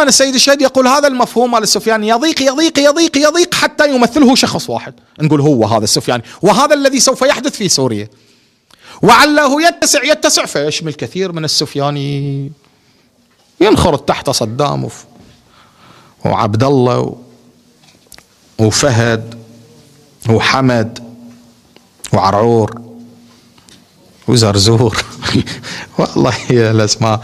عموما السيد الشهيد يقول هذا المفهوم مال السفياني يضيق يضيق يضيق يضيق حتى يمثله شخص واحد، نقول هو هذا السفياني، وهذا الذي سوف يحدث في سوريا، وعله يتسع فيشمل كثير من السفياني، ينخرط تحت صدام وعبد الله وفهد وحمد وعرعور وزرزور والله هي الأسماء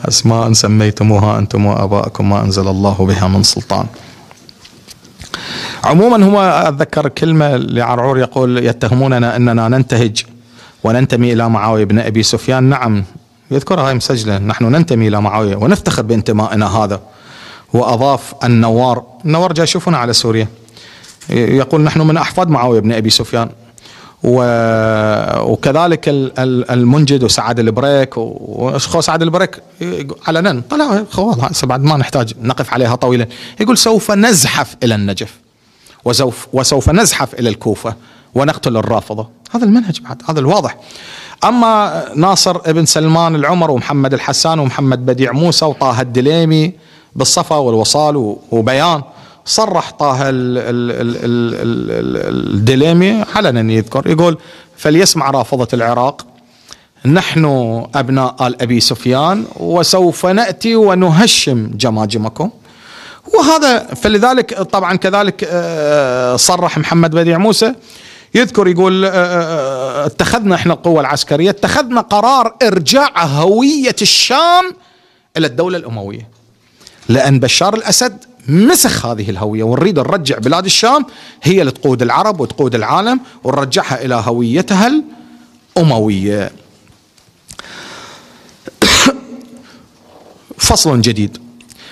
أسماء سميتموها أنتم وآباءكم ما أنزل الله بها من سلطان. عموما هو أتذكر كلمة لعرعور يقول يتهموننا أننا ننتهج وننتمي إلى معاوية بن أبي سفيان. نعم يذكرها هاي مسجلة، نحن ننتمي إلى معاوية ونفتخر بانتمائنا هذا. وأضاف النوار جاي يشوفنا على سوريا يقول نحن من أحفاد معاوية بن أبي سفيان، وكذلك المنجد وسعد البريك وأشخاص سعد البريك علنا طلع خلاص بعد ما نحتاج نقف عليها طويلا، يقول سوف نزحف إلى النجف وسوف نزحف إلى الكوفة ونقتل الرافضة. هذا المنهج بعد، هذا الواضح. أما ناصر ابن سلمان العمر ومحمد الحسان ومحمد بديع موسى وطه الدليمي بالصفا والوصال وبيان، صرح طه الدليمي علنا يذكر يقول فليسمع رافضة العراق نحن أبناء آل أبي سفيان وسوف نأتي ونهشم جماجمكم. وهذا فلذلك طبعا كذلك صرح محمد بديع موسى يذكر يقول اتخذنا احنا القوة العسكرية اتخذنا قرار ارجاع هوية الشام الى الدولة الأموية، لأن بشار الأسد مسخ هذه الهوية، ونريد نرجع بلاد الشام هي اللي تقود العرب وتقود العالم ونرجعها إلى هويتها الأموية. فصل جديد.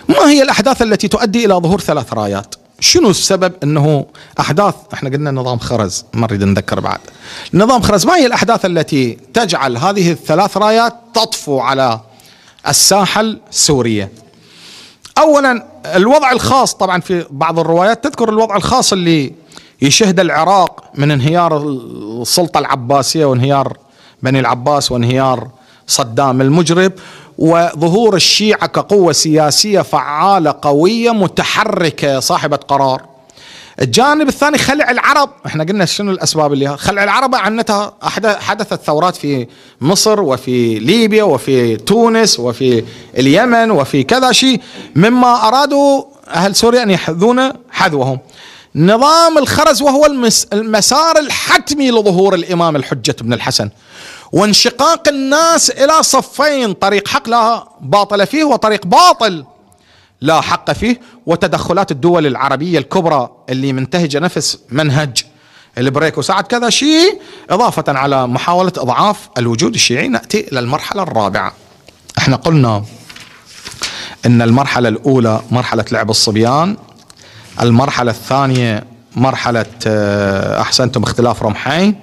ما هي الأحداث التي تؤدي إلى ظهور 3 رايات؟ شنو السبب أنه أحداث، احنا قلنا نظام خرز ما نريد نذكر بعد نظام خرز، ما هي الأحداث التي تجعل هذه ال3 رايات تطفو على الساحة السورية؟ أولا الوضع الخاص، طبعا في بعض الروايات تذكر الوضع الخاص اللي يشهد العراق من انهيار السلطة العباسية وانهيار بني العباس وانهيار صدام المجرم وظهور الشيعة كقوة سياسية فعالة قوية متحركة صاحبة قرار. الجانب الثاني خلع العرب، احنا قلنا شنو الأسباب اللي خلع العرب عنتها حدثت ثورات في مصر وفي ليبيا وفي تونس وفي اليمن وفي كذا شيء مما أرادوا أهل سوريا أن يحذون حذوهم. نظام الخرز وهو المسار الحتمي لظهور الإمام الحجة بن الحسن وانشقاق الناس إلى صفين، طريق حق لا باطل فيه وطريق باطل لا حق فيه، وتدخلات الدول العربية الكبرى اللي منتهجة نفس منهج البريك وسعد كذا شيء، إضافة على محاولة إضعاف الوجود الشيعي. نأتي إلى المرحلة الرابعة. احنا قلنا إن المرحلة الأولى مرحلة لعب الصبيان، المرحلة الثانية مرحلة أحسنتم اختلاف رمحين،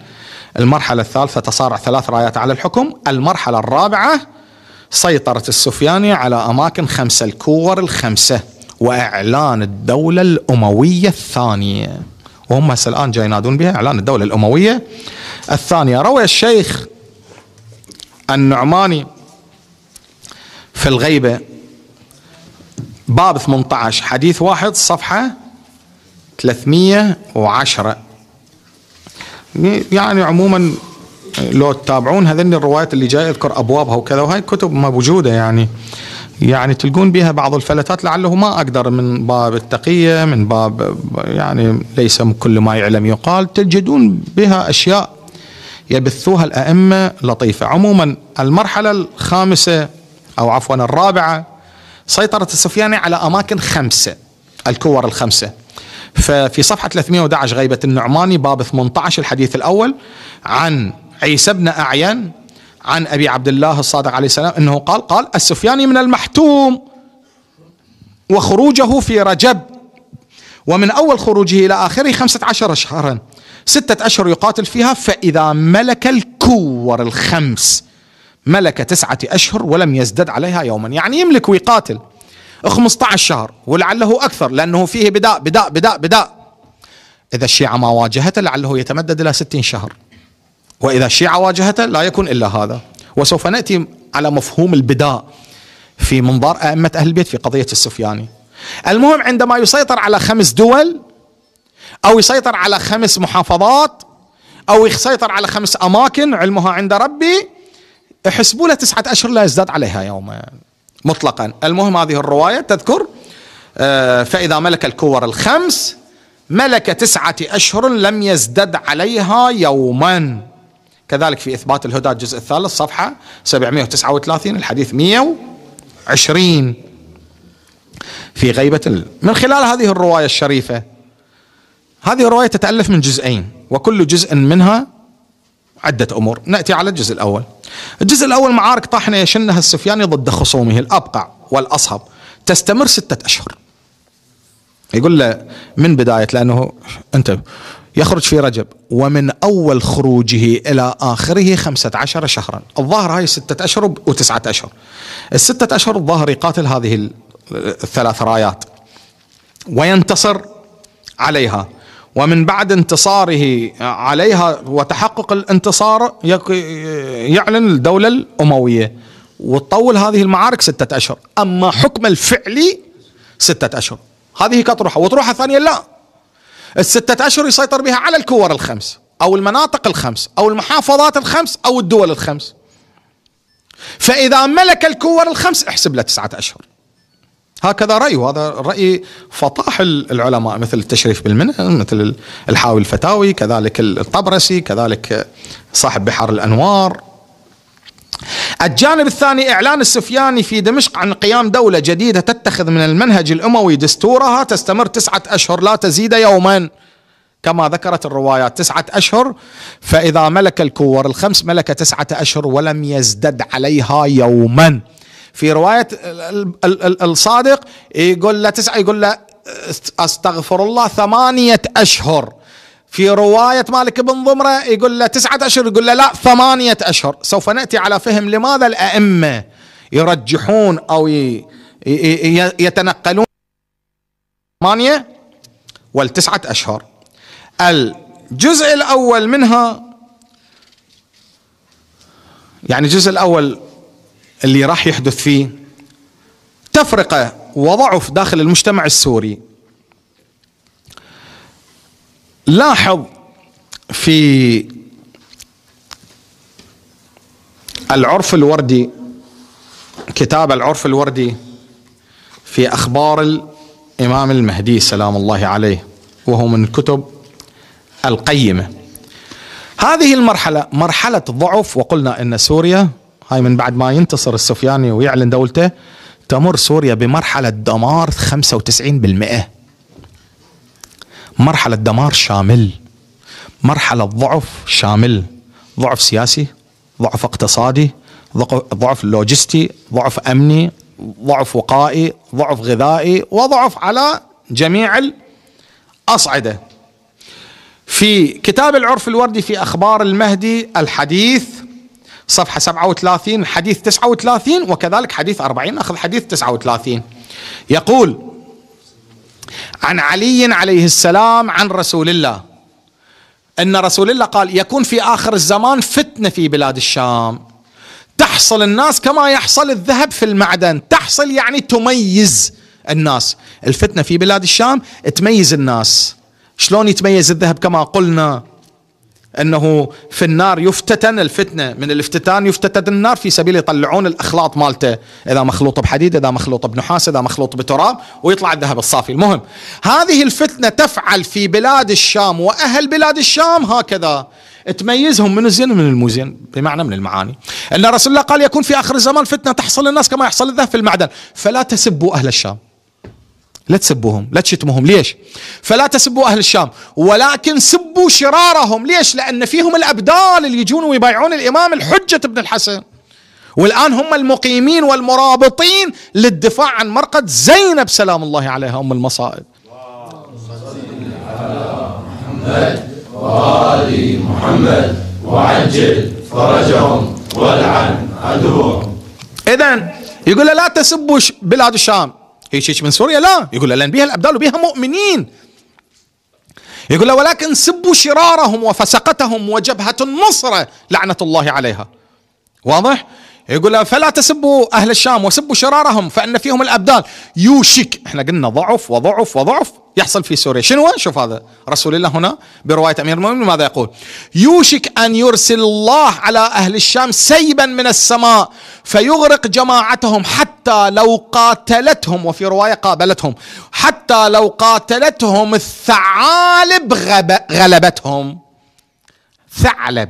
المرحلة الثالثة تصارع 3 رايات على الحكم، المرحلة الرابعة سيطرة السفياني على أماكن 5 الكور ال5 وإعلان الدولة الأموية الثانية، وهم هسه الآن جاي ينادون بها إعلان الدولة الأموية الثانية. روى الشيخ النعماني في الغيبة باب 18 حديث 1 صفحة 310. يعني عموما لو تتابعون هذين الروايات اللي جاي يذكر أبوابها وكذا، وهي كتب موجودة يعني تلقون بها بعض الفلتات، لعله ما أقدر من باب التقية من باب يعني ليس كل ما يعلم يقال، تجدون بها أشياء يبثوها الأئمة لطيفة. عموما المرحلة الخامسة أو عفوا الرابعة سيطرة السفياني على أماكن 5 الكور ال5. ففي صفحة 311 غيبة النعماني باب 18 الحديث الأول عن عيسى بن أعين عن أبي عبد الله الصادق عليه السلام أنه قال السفياني من المحتوم وخروجه في رجب، ومن أول خروجه إلى آخره 15 شهرا 6 أشهر يقاتل فيها، فإذا ملك الكور ال5 ملك 9 أشهر ولم يزدد عليها يوما. يعني يملك ويقاتل 15 شهر ولعله أكثر، لأنه فيه بداء. إذا الشيعة ما واجهته لعله يتمدد إلى 60 شهر، وإذا الشيعة واجهته لا يكون إلا هذا. وسوف نأتي على مفهوم البداء في منظار أئمة أهل البيت في قضية السفياني. المهم عندما يسيطر على 5 دول أو يسيطر على 5 محافظات أو يسيطر على 5 أماكن علمها عند ربي، احسبوا له 9 أشهر لا يزداد عليها يوما مطلقا. المهم هذه الرواية تذكر فإذا ملك الكور ال5 ملك 9 أشهر لم يزدد عليها يوما. كذلك في إثبات الهدى الجزء الثالث صفحة 739 الحديث 120 في غيبة من خلال هذه الرواية الشريفة. هذه الرواية تتألف من جزئين وكل جزء منها عدة أمور. نأتي على الجزء الأول. الجزء الأول معارك طاحنة يشنها السفياني ضد خصومه الأبقع والأصهب تستمر 6 أشهر. يقول له من بداية، لأنه أنت يخرج في رجب ومن أول خروجه إلى آخره 15 شهرا. الظاهر هاي 6 أشهر و9 أشهر. ال6 أشهر الظاهر يقاتل هذه ال3 رايات وينتصر عليها، ومن بعد انتصاره عليها وتحقق الانتصار يعلن الدولة الأموية، وتطول هذه المعارك 6 أشهر. أما حكم الفعلي 6 أشهر. هذه كتروحة. وتروحة ثانية لا، ال6 أشهر يسيطر بها على الكور ال5 أو المناطق ال5 أو المحافظات ال5 أو الدول ال5. فإذا ملك الكور ال5 احسب له 9 أشهر. هكذا رأي، وهذا رأي فطاح العلماء مثل التشريف بالمنع، مثل الحاوي الفتاوي، كذلك الطبرسي، كذلك صاحب بحار الأنوار. الجانب الثاني إعلان السفياني في دمشق عن قيام دولة جديدة تتخذ من المنهج الأموي دستورها تستمر 9 أشهر لا تزيد يوما كما ذكرت الروايات 9 أشهر. فإذا ملك الكور ال5 ملك 9 أشهر ولم يزدد عليها يوما. في رواية الصادق يقول له 9، يقول له أستغفر الله 8 أشهر. في رواية مالك بن ضمرة يقول له 9 أشهر، يقول له لا 8 أشهر. سوف نأتي على فهم لماذا الأئمة يرجحون أو يتنقلون 8 و9 أشهر. الجزء الأول منها، يعني الجزء الأول اللي راح يحدث فيه تفرقة وضعف داخل المجتمع السوري. لاحظ في العرف الوردي، كتاب العرف الوردي في أخبار الإمام المهدي سلام الله عليه، وهو من الكتب القيمة. هذه المرحلة مرحلة ضعف، وقلنا إن سوريا هاي من بعد ما ينتصر السفياني ويعلن دولته تمر سوريا بمرحلة دمار 95%. مرحلة دمار شامل، مرحلة ضعف شامل، ضعف سياسي، ضعف اقتصادي، ضعف لوجستي، ضعف أمني، ضعف وقائي، ضعف غذائي، وضعف على جميع الأصعدة. في كتاب العرف الوردي في أخبار المهدي الحديث صفحة 37 حديث 39 وكذلك حديث 40 أخذ حديث 39 يقول عن علي عليه السلام عن رسول الله أن رسول الله قال: يكون في آخر الزمان فتنة في بلاد الشام تحصل الناس كما يحصل الذهب في المعدن. تحصل يعني تميز الناس. الفتنة في بلاد الشام تميز الناس. شلون يتميز الذهب؟ كما قلنا أنه في النار يفتتن، الفتنة من الافتتان يفتتن النار في سبيل يطلعون الأخلاط مالته، إذا مخلوط بحديد، إذا مخلوط بنحاس، إذا مخلوط بتراب، ويطلع الذهب الصافي. المهم هذه الفتنة تفعل في بلاد الشام، وأهل بلاد الشام هكذا تميزهم من الزين ومن المزين، بمعنى من المعاني. أن رسول الله قال: يكون في آخر الزمان فتنة تحصل الناس كما يحصل الذهب في المعدن. فلا تسبوا أهل الشام، لا تسبوهم، لا تشتموهم. ليش؟ فلا تسبوا أهل الشام ولكن سبوا شرارهم. ليش؟ لأن فيهم الأبدال اللي يجون ويبايعون الإمام الحجة بن الحسن، والآن هم المقيمين والمرابطين للدفاع عن مرقد زينب سلام الله عليها أم المصائب. محمد وآل محمد وعجل فرجهم والعن عدوهم. إذن يقول لا تسبوا بلاد الشام. هيك من سوريا؟ لا، يقول لأن بها الأبدال وبها مؤمنين. يقول ولكن سبوا شرارهم وفسقتهم وجبهة النصرة لعنة الله عليها. واضح؟ يقول فلا تسبوا أهل الشام وسبوا شرارهم فإن فيهم الأبدال. يوشك، احنا قلنا ضعف وضعف وضعف يحصل في سوريا. شنو؟ شوف هذا رسول الله هنا برواية أمير المؤمنين ماذا يقول؟ يوشك أن يرسل الله على أهل الشام سيبا من السماء فيغرق جماعتهم حتى لو قاتلتهم، وفي رواية قابلتهم، حتى لو قاتلتهم الثعالب غلبتهم. ثعلب،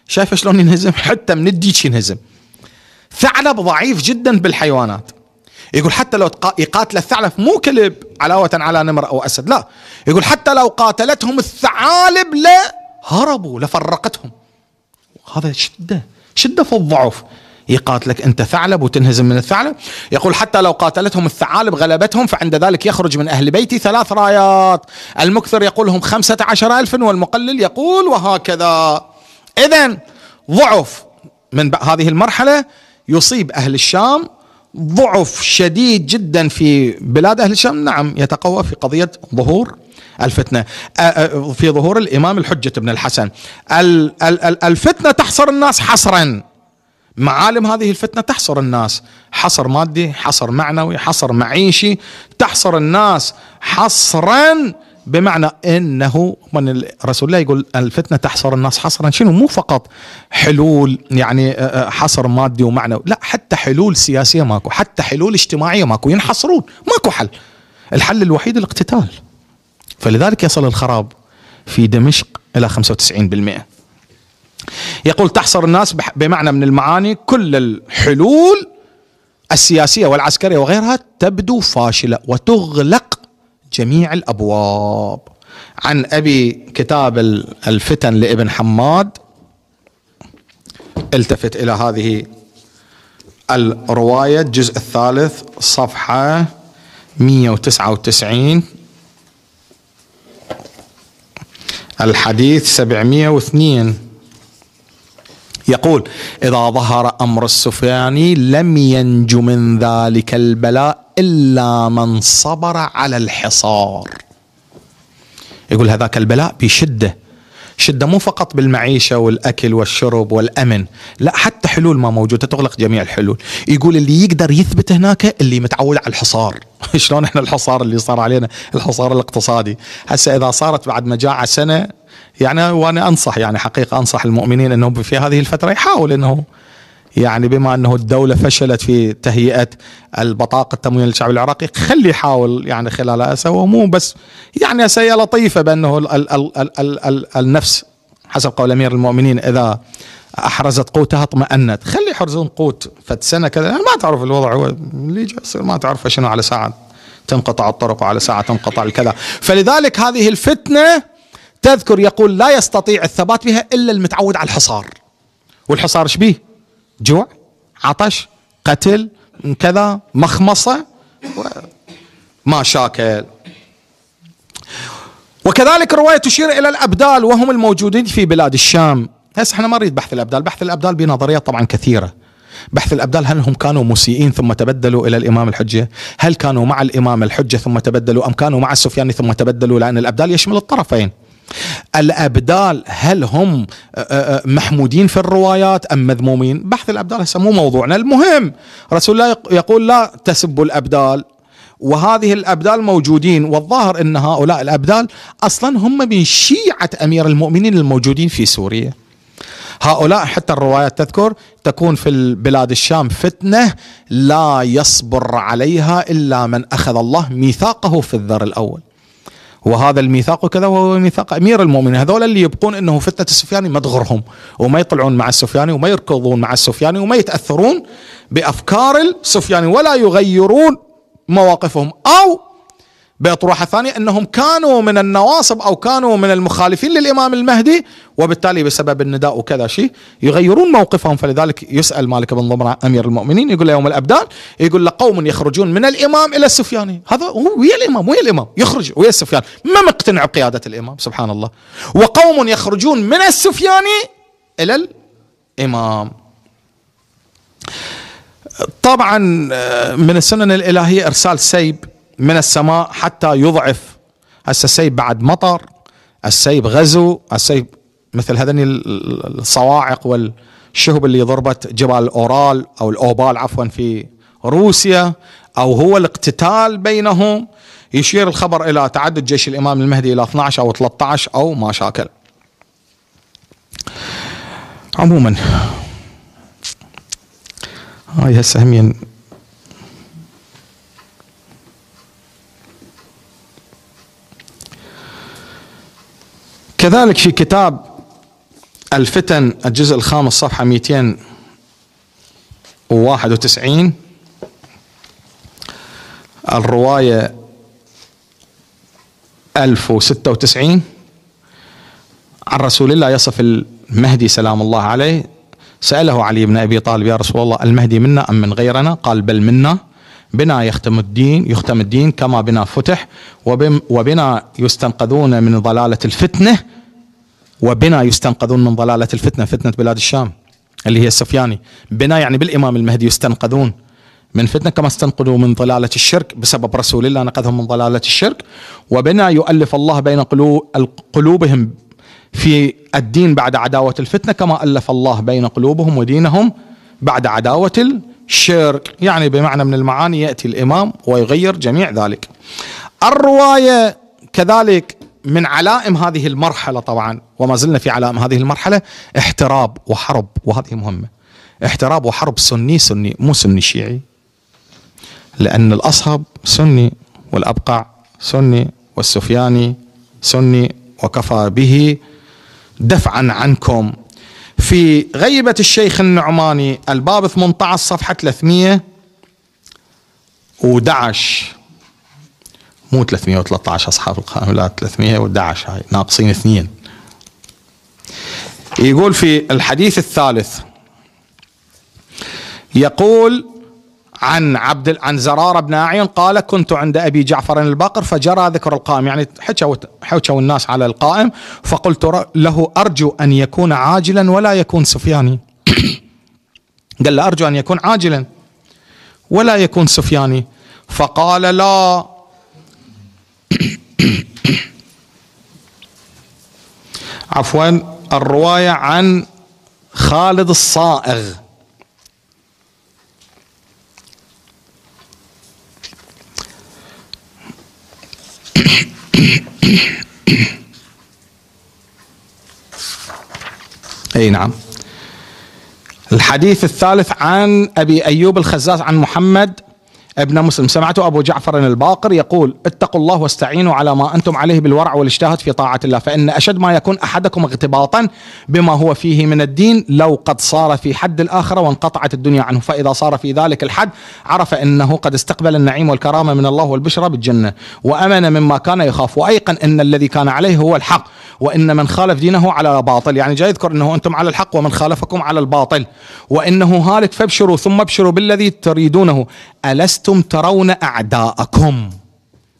شايف شلون ينهزم؟ حتى من الديك ينهزم. ثعلب ضعيف جدا بالحيوانات. يقول حتى لو يقاتل الثعلب، مو كلب علاوة على نمر أو أسد، لا، يقول حتى لو قاتلتهم الثعالب لهربوا لفرقتهم. هذا شدة في الضعف. يقاتلك أنت ثعلب وتنهزم من الثعلب. يقول حتى لو قاتلتهم الثعالب غلبتهم فعند ذلك يخرج من أهل بيتي 3 رايات، المكثر يقولهم 15,000 والمقلل يقول وهكذا. إذن ضعف من هذه المرحلة يصيب أهل الشام، ضعف شديد جدا في بلاد أهل الشام. نعم يتقوى في قضية ظهور الفتنة، في ظهور الإمام الحجة بن الحسن. الفتنة تحصر الناس حصرا. معالم هذه الفتنة تحصر الناس حصر مادي، حصر معنوي، حصر معيشي، تحصر الناس حصرا، بمعنى انه من رسول الله يقول الفتنة تحصر الناس حصرا. شنو؟ مو فقط حلول يعني حصر مادي ومعنوي، لا، حتى حلول سياسية ماكو، حتى حلول اجتماعية ماكو، ينحصرون، ماكو حل. الحل الوحيد الاقتتال. فلذلك يصل الخراب في دمشق الى 95%. يقول تحصر الناس بمعنى من المعاني كل الحلول السياسية والعسكرية وغيرها تبدو فاشلة وتغلق جميع الأبواب. عن أبي كتاب الفتن لابن حماد، التفت إلى هذه الرواية الجزء 3 صفحة 199 الحديث 702. يقول إذا ظهر أمر السفياني لم ينج من ذلك البلاء إلا من صبر على الحصار. يقول هذاك البلاء بشدة، شدة مو فقط بالمعيشة والأكل والشرب والأمن، لا، حتى حلول ما موجودة تغلق جميع الحلول. يقول اللي يقدر يثبت هناك اللي متعود على الحصار. شلون احنا الحصار اللي صار علينا، الحصار الاقتصادي. هسه إذا صارت بعد مجاعة سنة، يعني وانا انصح، يعني حقيقة انصح المؤمنين انه في هذه الفترة يحاول انه يعني بما انه الدولة فشلت في تهيئة البطاقة التموين للشعب العراقي، خلي يحاول يعني خلالها سوى، مو بس يعني سيئة لطيفة بانه النفس حسب قول امير المؤمنين اذا احرزت قوتها اطمأنت. خلي يحرزون قوت فد سنة كذا، يعني ما تعرف الوضع هو اللي يجي يصير، ما تعرف شنو، على ساعة تنقطع الطرق وعلى ساعة تنقطع الكذا. فلذلك هذه الفتنة تذكر يقول لا يستطيع الثبات بها إلا المتعود على الحصار. والحصار ايش بيه؟ جوع، عطش، قتل، كذا، مخمصة، مشاكل. وكذلك الرواية تشير إلى الأبدال وهم الموجودين في بلاد الشام. هسه احنا ما نريد بحث الأبدال، بحث الأبدال بنظريات طبعا كثيرة. بحث الأبدال، هل هم كانوا مسيئين ثم تبدلوا إلى الإمام الحجة؟ هل كانوا مع الإمام الحجة ثم تبدلوا، أم كانوا مع السفياني ثم تبدلوا؟ لأن الأبدال يشمل الطرفين. الأبدال هل هم محمودين في الروايات أم مذمومين؟ بحث الأبدال هسه مو موضوعنا. المهم رسول الله يقول لا تسبوا الأبدال، وهذه الأبدال موجودين، والظاهر أن هؤلاء الأبدال أصلا هم من شيعة أمير المؤمنين الموجودين في سوريا. هؤلاء حتى الروايات تذكر تكون في البلاد الشام فتنة لا يصبر عليها إلا من أخذ الله ميثاقه في الذر الأول، وهذا الميثاق كذا وهو ميثاق أمير المؤمنين. هذول اللي يبقون أنه فتنة السفياني ما تغرهم، وما يطلعون مع السفياني، وما يركضون مع السفياني، وما يتأثرون بأفكار السفياني، ولا يغيرون مواقفهم، أو بأطروحة ثانية أنهم كانوا من النواصب أو كانوا من المخالفين للإمام المهدي، وبالتالي بسبب النداء وكذا شيء يغيرون موقفهم. فلذلك يسأل مالك بن ضمرة أمير المؤمنين، يقول له يوم الأبدال، يقول له قوم يخرجون من الإمام إلى السفياني، هذا هو ويا الإمام، ويا الإمام يخرج ويا السفيان، ما مقتنع بقيادة الإمام، سبحان الله. وقوم يخرجون من السفياني إلى الإمام. طبعا من السنن الإلهية إرسال سيب من السماء حتى يضعف. هسه السيب بعد مطر، السيب غزو، السيب مثل هذني الصواعق الشهب اللي ضربت جبال الأورال أو الأوبال عفوا في روسيا، أو هو الاقتتال بينهم. يشير الخبر إلى تعدد جيش الإمام المهدي إلى 12 أو 13 أو ما شاكل. عموما هاي هسه همين كذلك في كتاب الفتن الجزء الخامس صفحة 291 الرواية 1096 عن رسول الله يصف المهدي سلام الله عليه. سأله علي بن أبي طالب: يا رسول الله المهدي منا أم من غيرنا؟ قال: بل منا، بنا يختم الدين كما بنا فتح، وبنا يستنقذون من ضلالة الفتنة، وبنا يستنقذون من ضلالة الفتنة، فتنة بلاد الشام اللي هي السفياني. بنا يعني بالإمام المهدي يستنقذون من فتنة كما استنقذوا من ضلالة الشرك، بسبب رسول الله نقذهم من ضلالة الشرك. وبنا يؤلف الله بين قلوبهم في الدين بعد عداوة الفتنة كما ألف الله بين قلوبهم ودينهم بعد عداوة الشرك. يعني بمعنى من المعاني يأتي الإمام ويغير جميع ذلك. الرواية كذلك من علائم هذه المرحلة، طبعا وما زلنا في علائم هذه المرحلة، احتراب وحرب، وهذه مهمة. احتراب وحرب سني مو سني شيعي، لأن الأصهب سني والأبقع سني والسفياني سني، وكفى به دفعا عنكم. في غيبة الشيخ النعماني الباب 18 صفحة 311 مو 313 أصحاب القائمة، لا 311 هاي ناقصين 2. يقول في الحديث الثالث، يقول عن زرارة بن أعين قال: كنت عند أبي جعفر الباقر فجرى ذكر القائم، يعني حكوا الناس على القائم، فقلت له: أرجو أن يكون عاجلا ولا يكون سفياني. قال له: أرجو أن يكون عاجلا ولا يكون سفياني. فقال: لا. عفوا، الرواية عن خالد الصائغ. اي نعم. الحديث الثالث عن ابي ايوب الخزاز عن محمد ابن مسلم: سمعت ابو جعفر الباقر يقول: اتقوا الله واستعينوا على ما انتم عليه بالورع والاجتهاد في طاعة الله، فان اشد ما يكون احدكم اغتباطا بما هو فيه من الدين لو قد صار في حد الاخرة وانقطعت الدنيا عنه، فاذا صار في ذلك الحد عرف انه قد استقبل النعيم والكرامة من الله والبشرى بالجنة، وامن مما كان يخاف، وايقن ان الذي كان عليه هو الحق، وان من خالف دينه على باطل. يعني جاي يذكر انه انتم على الحق ومن خالفكم على الباطل، وانه هالك فابشروا ثم ابشروا بالذي تريدونه، ألستم ترون أعداءكم.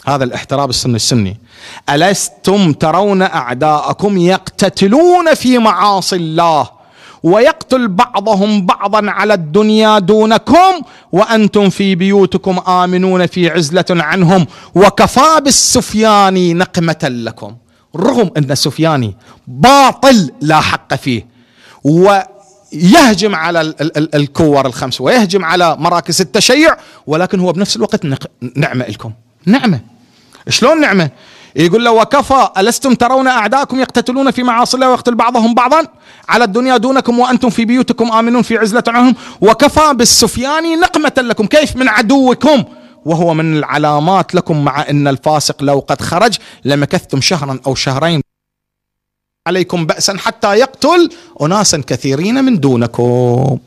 هذا الاحتراب السني. ألستم ترون أعداءكم يقتتلون في معاصي الله ويقتل بعضهم بعضا على الدنيا دونكم وأنتم في بيوتكم آمنون في عزلة عنهم، وكفى بالسفياني نقمة لكم. رغم أن السفياني باطل لا حق فيه، ويهجم على الكور الخمس ويهجم على مراكز التشيع، ولكن هو بنفس الوقت نعمة لكم. نعمة. شلون نعمة؟ يقول له: وكفى ألستم ترون أعداءكم يقتتلون في معاصي الله ويقتل بعضهم بعضا على الدنيا دونكم وأنتم في بيوتكم آمنون في عزلة عنهم، وكفى بالسفياني نقمة لكم. كيف؟ من عدوكم، وهو من العلامات لكم، مع أن الفاسق لو قد خرج لمكثتم شهرا أو شهرين عليكم بأسا حتى يقتل أناسا كثيرين من دونكم.